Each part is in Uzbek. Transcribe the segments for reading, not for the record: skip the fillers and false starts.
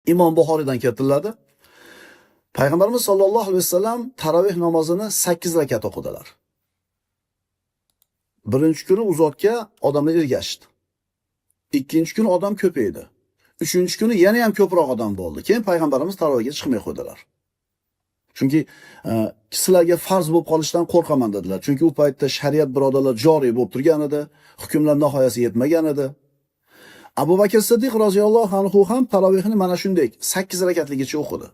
İmom Buxoriydan keltiriladi. Payg'ambarimiz sollallohu alayhi vasallam taroveh namozini 8 rakat o'qidilar. Birinchi kuni uzotga odamlar ergashdi. Ikkinchi kuni odam ko'paydi. Uchinchi kuni yana ham ko'proq odam bo'ldi. Keyin payg'ambarimiz tarovehga chiqmay qo'ydilar. Chunki sizlarga farz bo'lib qolishdan qo'rqaman dedilar. Chunki u paytda shariat birodarlar joriy bo'lib turgan edi, hukmlar nihoyasiga yetmagan edi. Abu Bakr Siddiq roziyallohu anhu ham tarovehni mana shunday 8 rakatligicha o'qidi.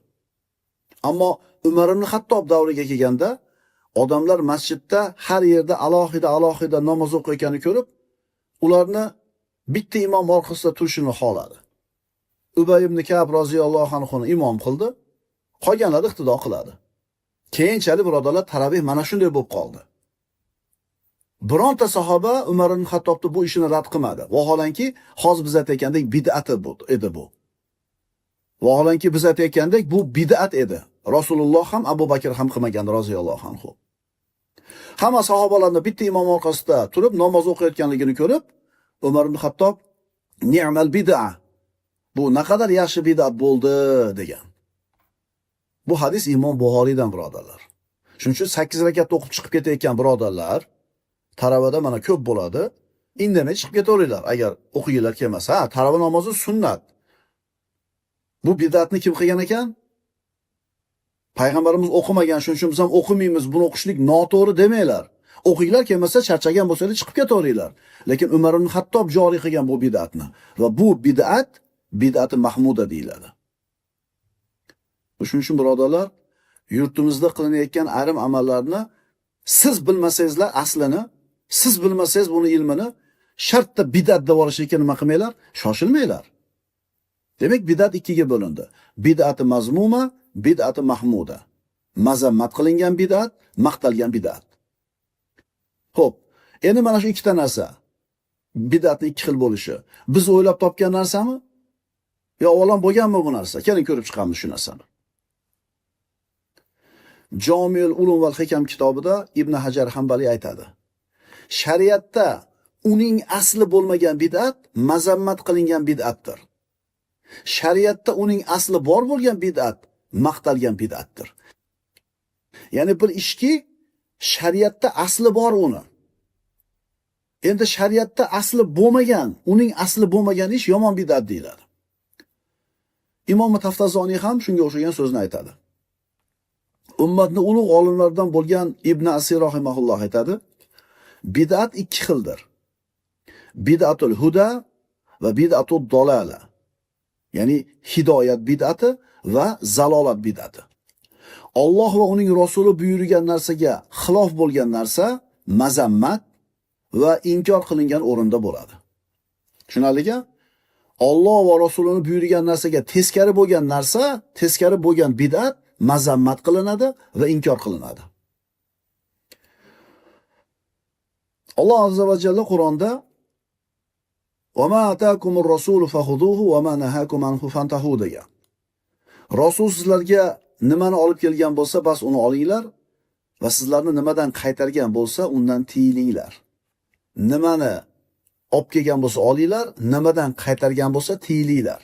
Ammo Umar ibn Xattob davriga kelganda odamlar masjidda har yerda alohida namoz o'qiyotganini ko'rib, ularni bitta imom orqasida turishini xohladi. Ubay ibn Ka'b roziyallohu anhu imom qildi, qolganlar iqtido qiladi. Keyinchalik birodarlar taroveh mana shunday bo'lib qoldi. Bironta sahoba Umar ibn Xattobni bu ishini rad qilmadi. Vaholanki, hozir biz aytayotgandek bid'at edi bu. Vaholanki biz aytayotgandek bu bid'at edi. Rasululloh ham Abu Bakr ham qilmagan roziyallohu anhu. Hamma sahobalarning bitta imom orqasida turib namoz o'qiyotganligini ko'rib, Umar ibn Xattob ni'mal bid'a. Bu naqadar yaxshi bid'at bo'ldi degan. Bu hadis Imom Buxoriydan birodarlar. Shuning uchun 8 rakat o'qib chiqib ketayotgan birodarlar taravada mana ko'p bo'ladi. Indamay chiqib ketaveringlar agar o'qiylar kelmasa. Tarava namozi sunnat. Bu bid'atni kim qilgan ekan? Payg'ambarimiz o'qimagan, shuning uchun biz ham o'qimaymiz, buni o'qishlik noto'g'ri demanglar. O'qinglar kelmasa, charchagan bo'lsangiz chiqib ketaveringlar. Lekin Umar ibn Xattob joriy qilgan bu bid'atni va bu bid'ati mahmuda deyiladi. Shuning uchun birodarlar, yurtimizda qilinayotgan ayrim amallarni siz bilmasangizlar aslini, siz bilmasangiz buni ilmini shartda bid'at deb olishga nima qilmanglar? Shoshilmanglar. Demak, bid'at ikkiga bo'lindi. Bid'ati mazmuma, bid'ati mahmuda. Mazammat qilingan bid'at, maqtalgan bid'at. Xo'p, endi mana shu ikkita narsa. Bid'atning ikki xil bo'lishi. Biz o'ylab topgan narsami? Yo avvalom bo'lganmi bu narsa? Keling ko'rib chiqamiz shu narsani. Jamiul Ulum val Hikam kitobida Ibn Hajar Hanbali aytadi. Shariatda uning asli bo'lmagan bid'at mazammat qilingan bid'atdir. Shariatda uning asli bor bo'lgan bid'at maqtalgan bid'atdir. Ya'ni bir ishki shariatda asli bor uni. Endi shariatda asli bo'lmagan, uning asli bo'lmagan ish yomon bid'at deyiladi. Imom Taftazoniy ham shunga o'xshagan so'zni aytadi. Ummatning ulug' olimlaridan bo'lgan Ibn Asir rahimahulloh aytadi, bid'at ikki xildir. Bid'atul huda va bid'atud dolala. Ya'ni hidoyat bid'ati va zalolat bid'ati. Alloh va uning rasuli buyurgan narsaga xilof bo'lgan narsa mazammat va inkor qilingan o'rinda bo'ladi. Tushunarlimi? Alloh va rasulining buyurgan narsaga teskari bo'lgan narsa, teskari bo'lgan bid'at mazammat qilinadi va inkor qilinadi. Alloh azza va jalla Qur'onda "Va ma ataakumur rasulu fakhuduhu va ma nahakum anhu fantahu" degan. Rasul sizlarga nimani olib kelgan bo'lsa, bas uni olinglar va sizlarni nimadan qaytargan bo'lsa, undan tiyilinglar. Nimani olib kelgan bo'lsa olinglar, nimadan qaytargan bo'lsa tiyilinglar.